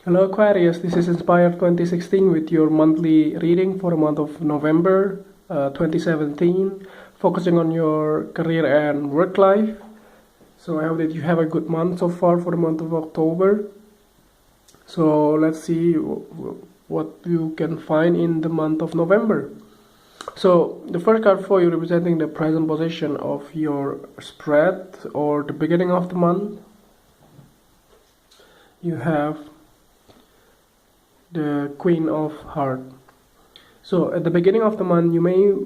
Hello Aquarius, this is Inspired 2016 with your monthly reading for the month of November 2017, focusing on your career and work life. So I hope that you have a good month so far for the month of October. So let's see what you can find in the month of November. So the first card for you representing the present position of your spread or the beginning of the month. You have the Queen of Hearts. So at the beginning of the month you may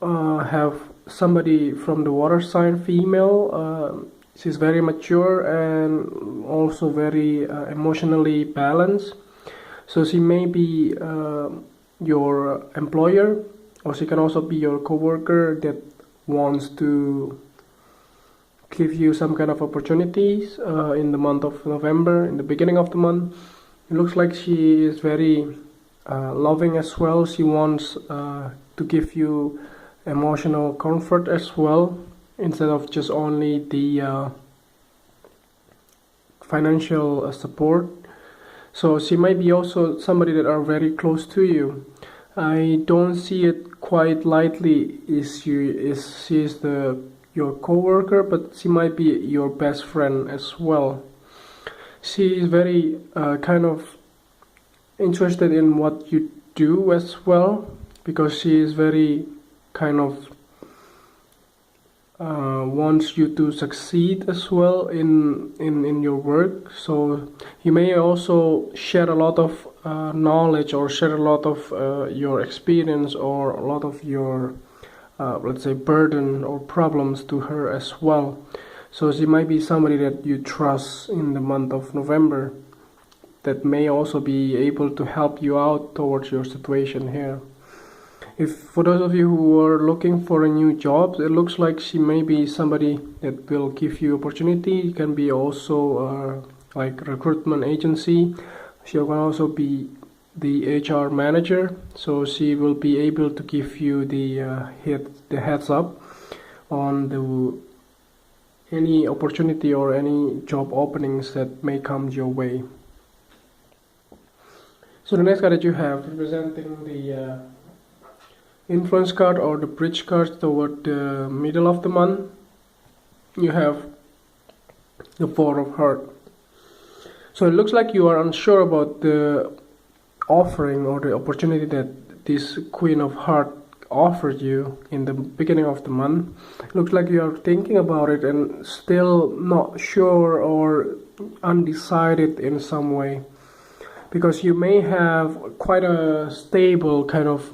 have somebody from the water sign, female. She's very mature and also very emotionally balanced. So she may be your employer, or she can also be your co-worker that wants to give you some kind of opportunities in the month of November, in the beginning of the month. It looks like she is very loving as well. She wants to give you emotional comfort as well, instead of just only the financial support. So she might be also somebody that are very close to you. I don't see it quite lightly is she is your co-worker, but she might be your best friend as well. She is very kind of interested in what you do as well, because she is very kind of wants you to succeed as well in your work. So you may also share a lot of knowledge, or share a lot of your experience, or a lot of your let's say burden or problems to her as well. So she might be somebody that you trust in the month of November, that may also be able to help you out towards your situation here. If for those of you who are looking for a new job, it looks like she may be somebody that will give you opportunity. It can be also like recruitment agency. She can also be the HR manager, so she will be able to give you the heads up on any opportunity or any job openings that may come your way. So the next card that you have representing the influence card, or the bridge card toward the middle of the month, you have the Four of Hearts. So it looks like you are unsure about the offering or the opportunity that this Queen of Hearts offered you in the beginning of the month. It looks like you are thinking about it and still not sure or undecided in some way, because you may have quite a stable kind of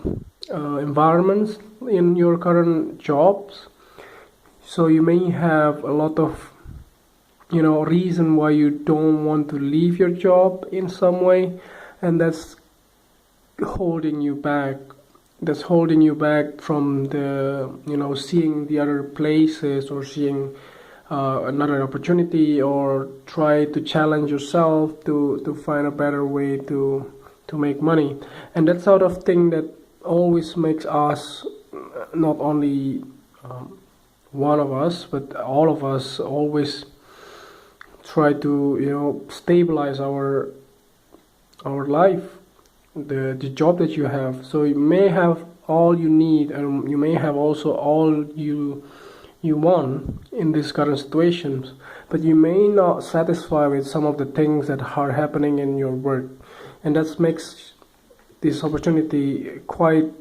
environment in your current jobs. So you may have a lot of reason why you don't want to leave your job in some way, and that's holding you back. That's holding you back from the seeing the other places, or seeing another opportunity, or try to challenge yourself to find a better way to make money. And that sort of thing that always makes us, not only one of us, but all of us, always try to stabilize our life, the job that you have. So you may have all you need, and you may have also all you want in these current situations, but you may not satisfy with some of the things that are happening in your work, and that makes this opportunity quite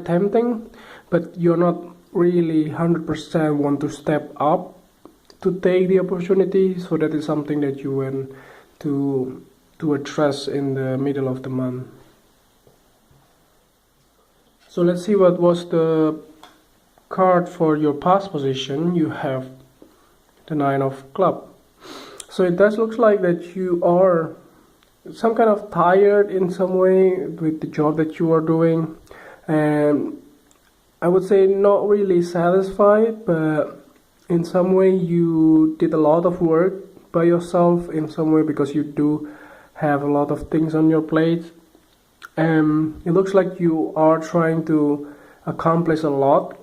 tempting, but you're not really 100% want to step up to take the opportunity. So that is something that you want to address in the middle of the month. So let's see what was the card for your past position. You have the Nine of Clubs. So it does look like that you are some kind of tired in some way with the job that you are doing, and I would say not really satisfied, but in some way you did a lot of work by yourself in some way, because you do have a lot of things on your plate, and it looks like you are trying to accomplish a lot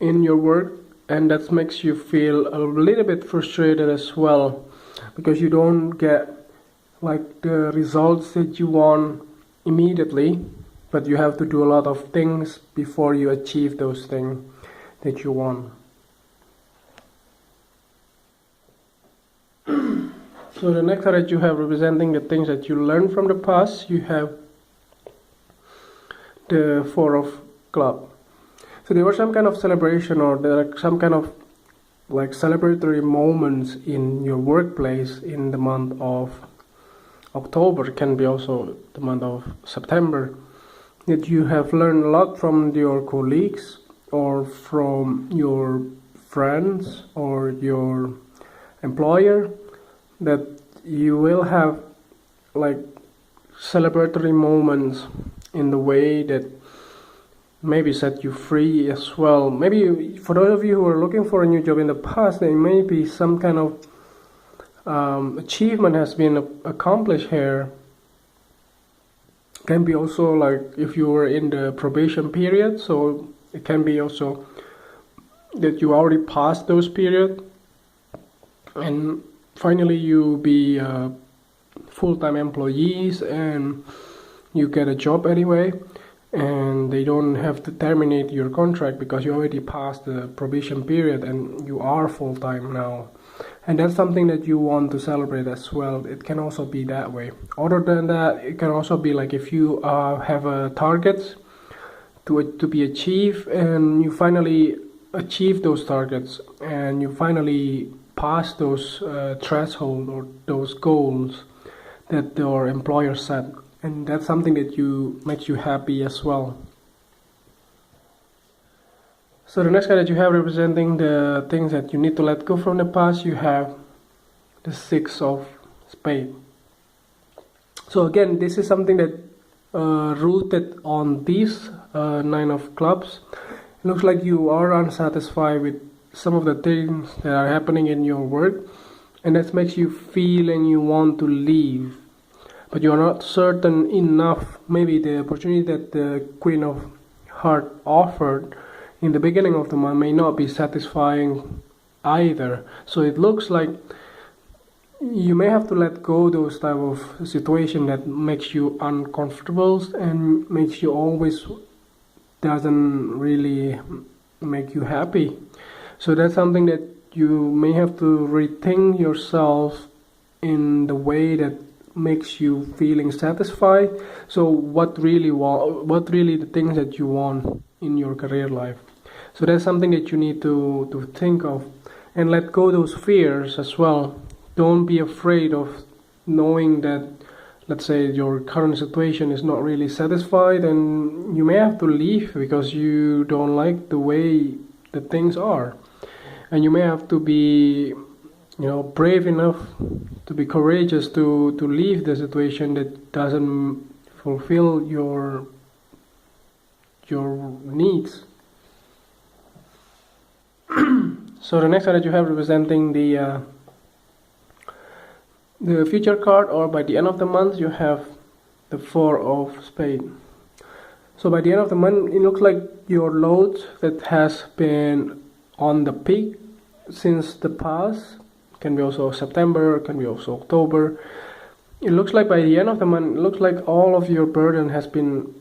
in your work, and that makes you feel a little bit frustrated as well, because you don't get like the results that you want immediately, but you have to do a lot of things before you achieve those things that you want. So the next card that you have representing the things that you learned from the past, you have the Four of Club. So there was some kind of celebration, or there are some kind of like celebratory moments in your workplace in the month of October. It can be also the month of September, that you have learned a lot from your colleagues or from your friends or your employer, that you will have like celebratory moments in the way that maybe set you free as well. Maybe for those of you who are looking for a new job in the past, there may be some kind of achievement has been accomplished here. Can be also like if you were in the probation period, so it can be also that you already passed those period and finally you be full-time employees and you get a job anyway, and they don't have to terminate your contract because you already passed the probation period and you are full-time now. And that's something that you want to celebrate as well. It can also be that way. Other than that, it can also be like if you have a target to be achieved and you finally achieve those targets and you finally pass those thresholds or those goals that your employer set, and that's something that makes you happy as well. So the next card that you have representing the things that you need to let go from the past, you have the Six of Spades. So again, this is something that rooted on this Nine of Clubs. It looks like you are unsatisfied with some of the things that are happening in your work, and that makes you feel and you want to leave, but you are not certain enough. Maybe the opportunity that the Queen of Hearts offered in the beginning of the month may not be satisfying either. So it looks like you may have to let go those type of situation that makes you uncomfortable and makes you always doesn't really make you happy. So that's something that you may have to rethink yourself in the way that makes you feeling satisfied. So what really the things that you want in your career life. So that's something that you need to think of and let go those fears as well. Don't be afraid of knowing that, let's say, your current situation is not really satisfied and you may have to leave because you don't like the way the things are, and you may have to be brave enough to be courageous to leave the situation that doesn't fulfill your needs. So the next card that you have representing the future card, or by the end of the month, you have the Four of Spades. So by the end of the month, it looks like your load that has been on the peak since the past, can be also September, can be also October. It looks like by the end of the month, it looks like all of your burden has been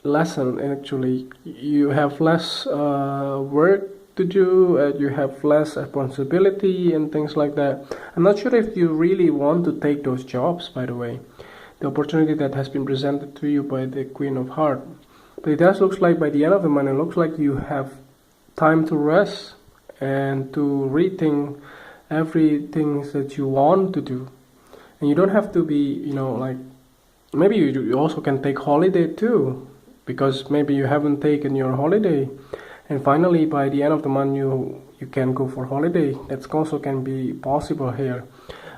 lessened. Actually, you have less work to do, you have less responsibility and things like that. I'm not sure if you really want to take those jobs, by the way, the opportunity that has been presented to you by the Queen of Hearts. But it does look like by the end of the month, it looks like you have time to rest and to rethink everything that you want to do. And you don't have to be, like, maybe you also can take holiday too, because maybe you haven't taken your holiday. And finally, by the end of the month, you can go for holiday. That also can be possible here.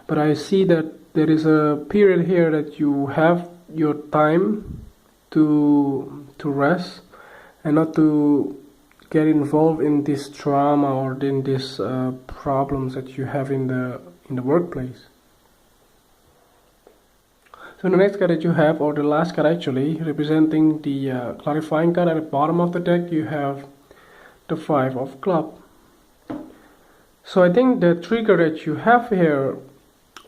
But I see that there is a period here that you have your time to rest and not to get involved in this trauma or in these problems that you have in the workplace. So the next card that you have, or the last card actually, representing the clarifying card at the bottom of the deck, you have the Five of Clubs. So I think the trigger that you have here,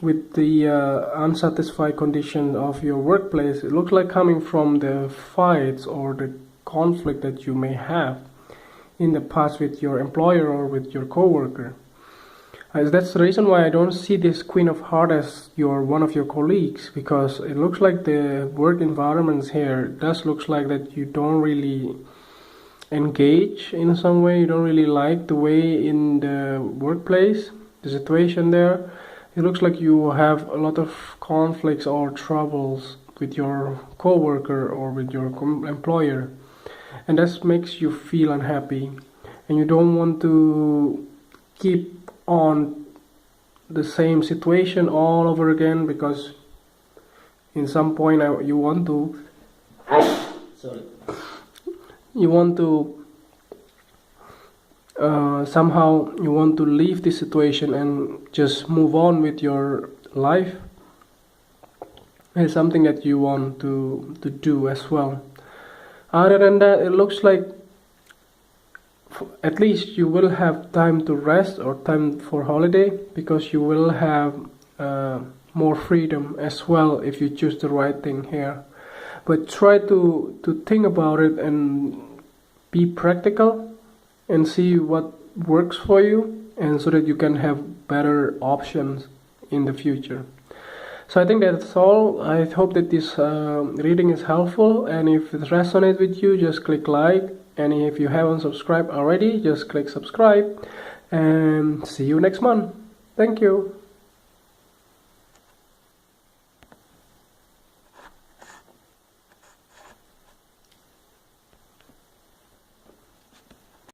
with the unsatisfied condition of your workplace. It looks like coming from the fights or the conflict that you may have in the past with your employer or with your coworker. That's the reason why I don't see this Queen of Hearts as one of your colleagues, because it looks like the work environments here does looks like that you don't really engage in some way. You don't really like the way in the workplace, the situation there. It looks like you have a lot of conflicts or troubles with your coworker or with your employer, and that makes you feel unhappy, and you don't want to keep on the same situation all over again, because in some point you want to somehow you want to leave this situation and just move on with your life. It's something that you want to do as well. Other than that, it looks like at least you will have time to rest or time for holiday, because you will have more freedom as well if you choose the right thing here. But try to think about it and be practical and see what works for you, and so that you can have better options in the future. So I think that's all. I hope that this reading is helpful, and if it resonates with you, just click like, and if you haven't subscribed already, just click subscribe, and see you next month. Thank you.